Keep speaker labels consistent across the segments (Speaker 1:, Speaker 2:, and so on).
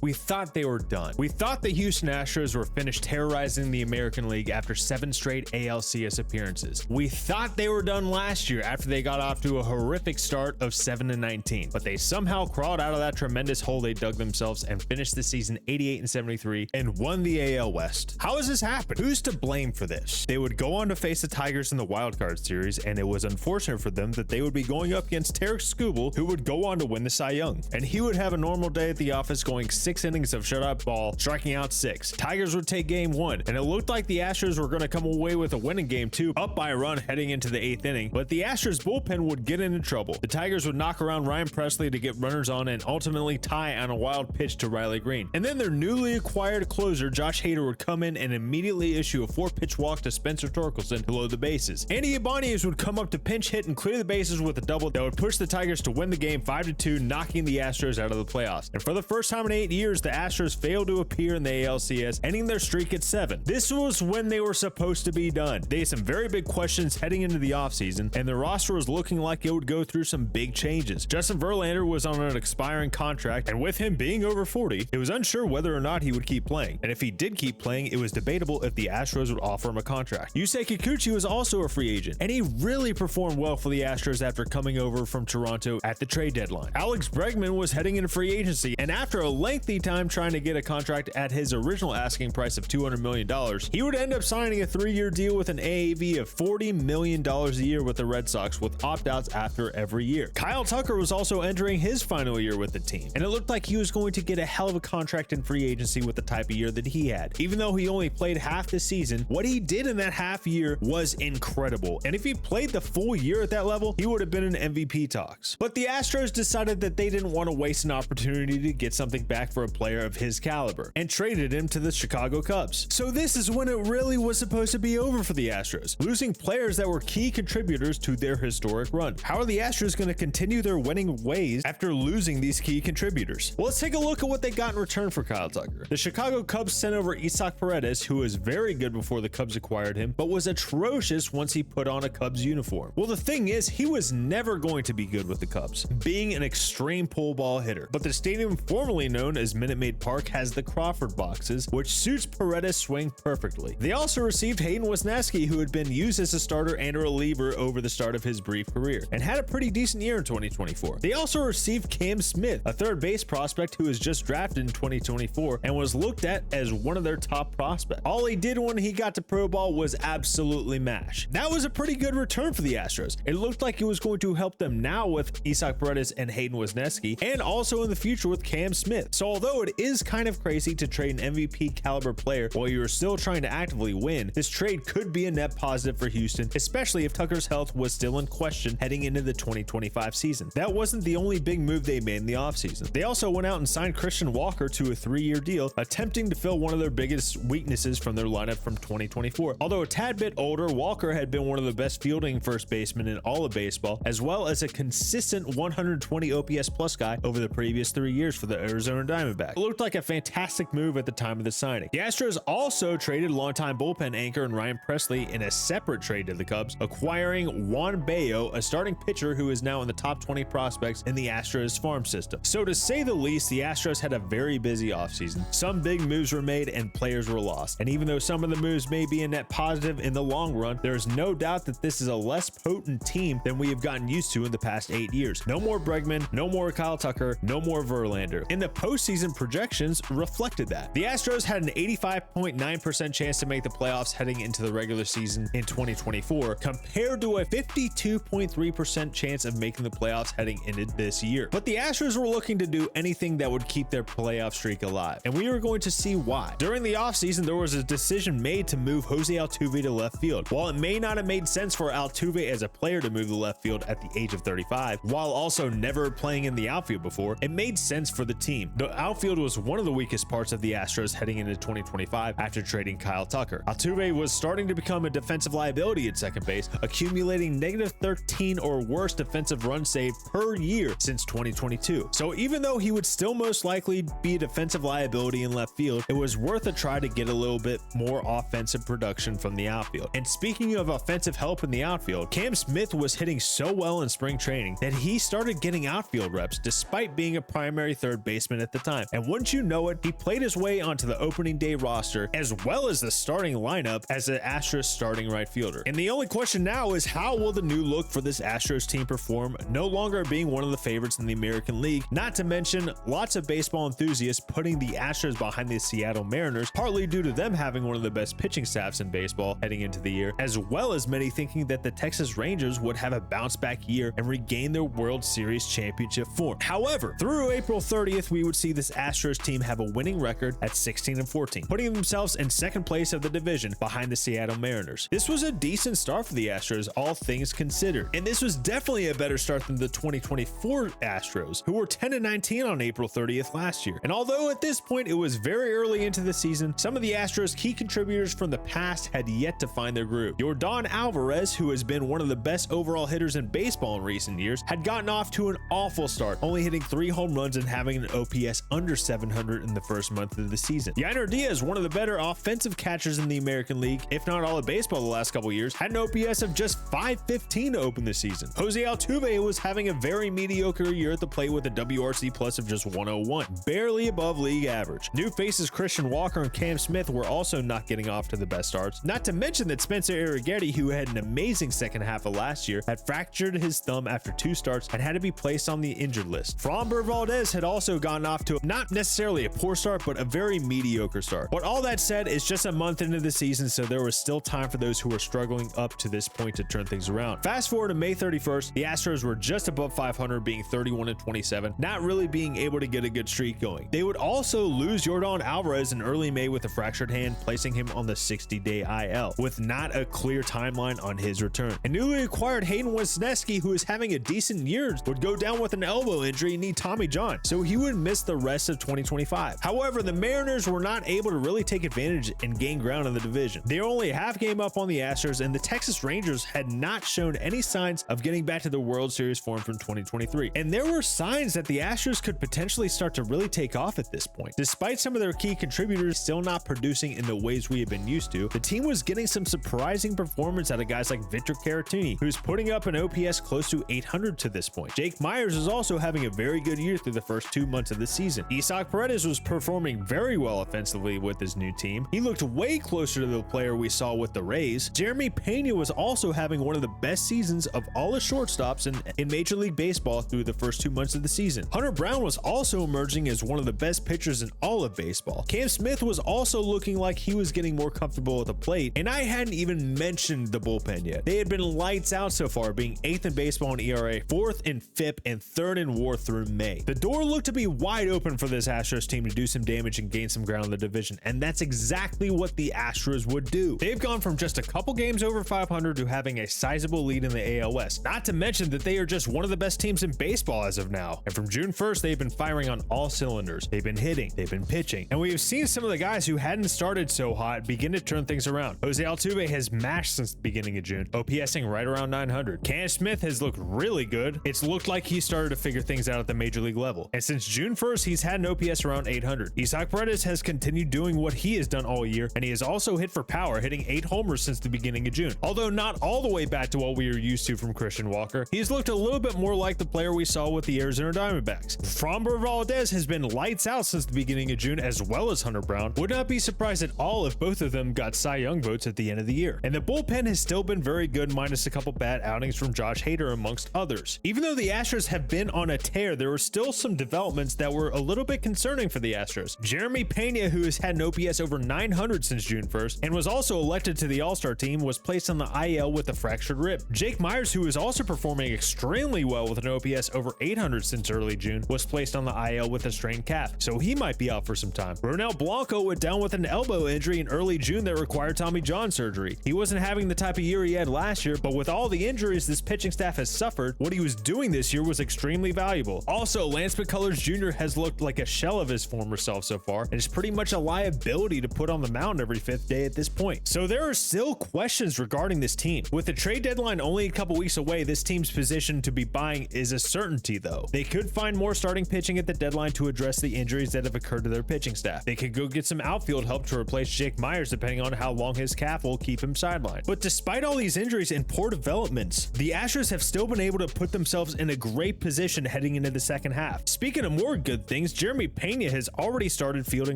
Speaker 1: We thought they were done. We thought the Houston Astros were finished terrorizing the American League after 7 straight ALCS appearances. We thought they were done last year after they got off to a horrific start of 7-19, but they somehow crawled out of that tremendous hole they dug themselves and finished the season 88-73 and won the AL West. How has this happened? Who's to blame for this? They would go on to face the Tigers in the wildcard series, and it was unfortunate for them that they would be going up against Tarek Skubal, who would go on to win the Cy Young. And he would have a normal day at the office, going 6 innings of shutout ball, striking out 6. Tigers would take game 1, and it looked like the Astros were going to come away with a win in game 2, up by a run heading into the 8th inning, but the Astros bullpen would get into trouble. The Tigers would knock around Ryan Presley to get runners on and ultimately tie on a wild pitch to Riley Green. And then their newly acquired closer, Josh Hader, would come in and immediately issue a 4-pitch walk to Spencer Torkelson to load the bases. Andy Ibanez would come up to pinch hit and clear the bases with a double that would push the Tigers to win the game 5-2, knocking the Astros out of the playoffs. And for the first time in 8 years, the Astros failed to appear in the ALCS, ending their streak at 7. This was when they were supposed to be done. They had some very big questions heading into the offseason, and the roster was looking like it would go through some big changes. Justin Verlander was on an expiring contract, and with him being over 40, it was unsure whether or not he would keep playing. And if he did keep playing, it was debatable if the Astros would offer him a contract. Yusei Kikuchi was also a free agent, and he really performed well for the Astros after coming over from Toronto at the trade deadline. Alex Bregman was heading into free agency, and after a lengthy time trying to get a contract at his original asking price of $200 million, he would end up signing a 3-year deal with an AAV of $40 million a year with the Red Sox, with opt-outs after every year. Kyle Tucker was also entering his final year with the team, and it looked like he was going to get a hell of a contract in free agency with the type of year that he had. Even though he only played half the season, what he did in that half year was incredible, and if he played the full year at that level, he would have been in MVP talks. But the Astros decided that they didn't want to waste an opportunity to get something back for a player of his caliber, and traded him to the Chicago Cubs. So this is when it really was supposed to be over for the Astros, losing players that were key contributors to their historic run. How are the Astros going to continue their winning ways after losing these key contributors? Well, let's take a look at what they got in return for Kyle Tucker. The Chicago Cubs sent over Isaac Paredes, who was very good before the Cubs acquired him, but was atrocious once he put on a Cubs uniform. Well, the thing is, he was never going to be good with the Cubs, being an extreme pull ball hitter. But the stadium formerly known as Minute Maid Park has the Crawford boxes, which suits Paredes' swing perfectly. They also received Hayden Wesneski, who had been used as a starter and a reliever over the start of his brief career, and had a pretty decent year in 2024. They also received Cam Smith, a third base prospect who was just drafted in 2024 and was looked at as one of their top prospects. All he did when he got to pro ball was absolutely mash. That was a pretty good return for the Astros. It looked like it was going to help them now with Isaac Paredes and Hayden Wesneski, and also in the future with Cam Smith. So although it is kind of crazy to trade an MVP caliber player while you're still trying to actively win, this trade could be a net positive for Houston, especially if Tucker's health was still in question heading into the 2025 season. That wasn't the only big move they made in the offseason. They also went out and signed Christian Walker to a 3-year deal, attempting to fill one of their biggest weaknesses from their lineup from 2024. Although a tad bit older, Walker had been one of the best fielding first basemen in all of baseball, as well as a consistent 120 OPS plus guy over the previous 3 years for the Arizona Diamondbacks. It looked like a fantastic move at the time of the signing. The Astros also traded longtime bullpen anchor and Ryan Presley in a separate trade to the Cubs, acquiring Juan Bello, a starting pitcher who is now in the top 20 prospects in the Astros farm system. So to say the least, the Astros had a very busy offseason. Some big moves were made and players were lost. And even though some of the moves may be a net positive in the long run, there is no doubt that this is a less potent team than we have gotten used to in the past 8 years. No more Bregman, no more Kyle Tucker, no more Verlander. And the postseason projections reflected that. The Astros had an 85.9% chance to make the playoffs heading into the regular season in 2024, compared to a 52.3% chance of making the playoffs heading into this year. But the Astros were looking to do anything that would keep their playoff streak alive, and we were going to see why. During the offseason, there was a decision made to move Jose Altuve to left field. While it may not have made sense for Altuve as a player to move to left field at the age of 35, while also never playing in the outfield before, it made sense for the team. The outfield was one of the weakest parts of the Astros heading into 2025 after trading Kyle Tucker. Altuve was starting to become a defensive liability at second base, accumulating -13 or worse defensive run save per year since 2022. So even though he would still most likely be a defensive liability in left field, it was worth a try to get a little bit more offensive production from the outfield. And speaking of offensive help in the outfield, Cam Smith was hitting so well in spring training that he started getting outfield reps despite being a primary third baseman at the time. And wouldn't you know it, he played his way onto the opening day roster as well as the starting lineup as the Astros starting right fielder. And the only question now is, how will the new look for this Astros team perform, no longer being one of the favorites in the American League? Not to mention lots of baseball enthusiasts putting the Astros behind the Seattle Mariners, partly due to them having one of the best pitching staffs in baseball heading into the year, as well as many thinking that the Texas Rangers would have a bounce back year and regain their World Series championship form. However, through April 30th, we would see this Astros team have a winning record at 16-14, putting themselves in second place of the division behind the Seattle Mariners. This was a decent start for the Astros, all things considered, and this was definitely a better start than the 2024 Astros, who were 10-19 on April 30th last year. And although at this point it was very early into the season, some of the Astros key contributors from the past had yet to find their groove. Yordan Alvarez, who has been one of the best overall hitters in baseball in recent years, had gotten off to an awful start, only hitting 3 home runs and having an OPS under 700 in the first month of the season. Yainer Diaz, one of the better offensive catchers in the American League, if not all of baseball the last couple years, had an OPS of just 515 to open the season. Jose Altuve was having a very mediocre year at the plate with a WRC plus of just 101, barely above league average. New faces Christian Walker and Cam Smith were also not getting off to the best starts, not to mention that Spencer Arrighetti, who had an amazing second half of last year, had fractured his thumb after 2 starts and had to be placed on the injured list. Framber Valdez had also gotten off to not necessarily a poor start, but a very mediocre start. But all that said, it's just a month into the season, so there was still time for those who were struggling up to this point to turn things around. Fast forward to May 31st, the Astros were just above 500, being 31-27, not really being able to get a good streak going. They would also lose Yordan Alvarez in early May with a fractured hand, placing him on the 60-day IL, with not a clear timeline on his return. And newly acquired Hayden Wesneski, who is having a decent year, would go down with an elbow injury and need Tommy John, so he would miss the rest of 2025. However, the Mariners were not able to really take advantage and gain ground in the division. They were only a half game up on the Astros, and the Texas Rangers had not shown any signs of getting back to the World Series form from 2023. And there were signs that the Astros could potentially start to really take off at this point. Despite some of their key contributors still not producing in the ways we have been used to, the team was getting some surprising performance out of guys like Victor Caratini, who's putting up an OPS close to 800 to this point. Jake Myers is also having a very good year through the first 2 months of the season. Isaac Paredes was performing very well offensively with his new team. He looked way closer to the player we saw with the Rays. Jeremy Pena was also having one of the best seasons of all the shortstops in Major League Baseball through the first 2 months of the season. Hunter Brown was also emerging as one of the best pitchers in all of baseball. Cam Smith was also looking like he was getting more comfortable at the plate, and I hadn't even mentioned the bullpen yet. They had been lights out so far, being 8th in baseball in ERA, 4th in FIP, and 3rd in WAR through May. The door looked to be wide open for this Astros team to do some damage and gain some ground in the division, and that's exactly what the Astros would do. They've gone from just a couple games over 500 to having a sizable lead in the AL West, not to mention that they are just one of the best teams in baseball as of now. And from June 1st, they've been firing on all cylinders. They've been hitting, they've been pitching, and we have seen some of the guys who hadn't started so hot begin to turn things around. Jose Altuve has mashed since the beginning of June, OPSing right around 900. Cam Smith has looked really good. It's looked like he started to figure things out at the major league level. And since June 1st, he's had an OPS around 800. Isaac Paredes has continued doing what he has done all year, and he has also hit for power, hitting 8 homers since the beginning of June. Although not all the way back to what we are used to from Christian Walker, he's looked a little bit more like the player we saw with the Arizona Diamondbacks. Framber Valdez has been lights out since the beginning of June, as well as Hunter Brown. Would not be surprised at all if both of them got Cy Young votes at the end of the year. And the bullpen has still been very good, minus a couple bad outings from Josh Hader amongst others. Even though the Astros have been on a tear, there were still some developments that were a little bit concerning for the Astros. Jeremy Pena, who has had an OPS over 900 since June 1st and was also elected to the All-Star team, was placed on the IL with a fractured rib. Jake Myers, who is also performing extremely well with an OPS over 800 since early June, was placed on the IL with a strained calf, so he might be out for some time. Ronel Blanco went down with an elbow injury in early June that required Tommy John surgery. He wasn't having the type of year he had last year, but with all the injuries this pitching staff has suffered, what he was doing this year was extremely valuable. Also, Lance McCullers Jr. has looked like a shell of his former self so far, and is pretty much a liability to put on the mound every 5th day at this point. So there are still questions regarding this team. With the trade deadline only a couple weeks away, this team's position to be buying is a certainty though. They could find more starting pitching at the deadline to address the injuries that have occurred to their pitching staff. They could go get some outfield help to replace Jake Myers depending on how long his calf will keep him sidelined. But despite all these injuries and poor developments, the Astros have still been able to put themselves in a great position heading into the second half. Speaking of more good things, things, Jeremy Pena has already started fielding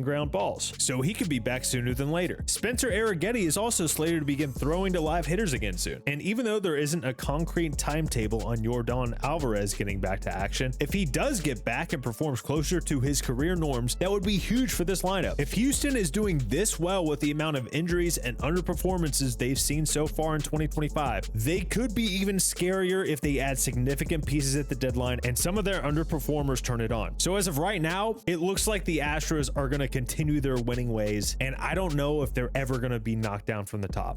Speaker 1: ground balls, so he could be back sooner than later. Spencer Arrighetti is also slated to begin throwing to live hitters again soon. And even though there isn't a concrete timetable on Yordan Alvarez getting back to action, if he does get back and performs closer to his career norms, that would be huge for this lineup. If Houston is doing this well with the amount of injuries and underperformances they've seen so far in 2025, they could be even scarier if they add significant pieces at the deadline and some of their underperformers turn it on. So as of right now, it looks like the Astros are going to continue their winning ways, and I don't know if they're ever going to be knocked down from the top.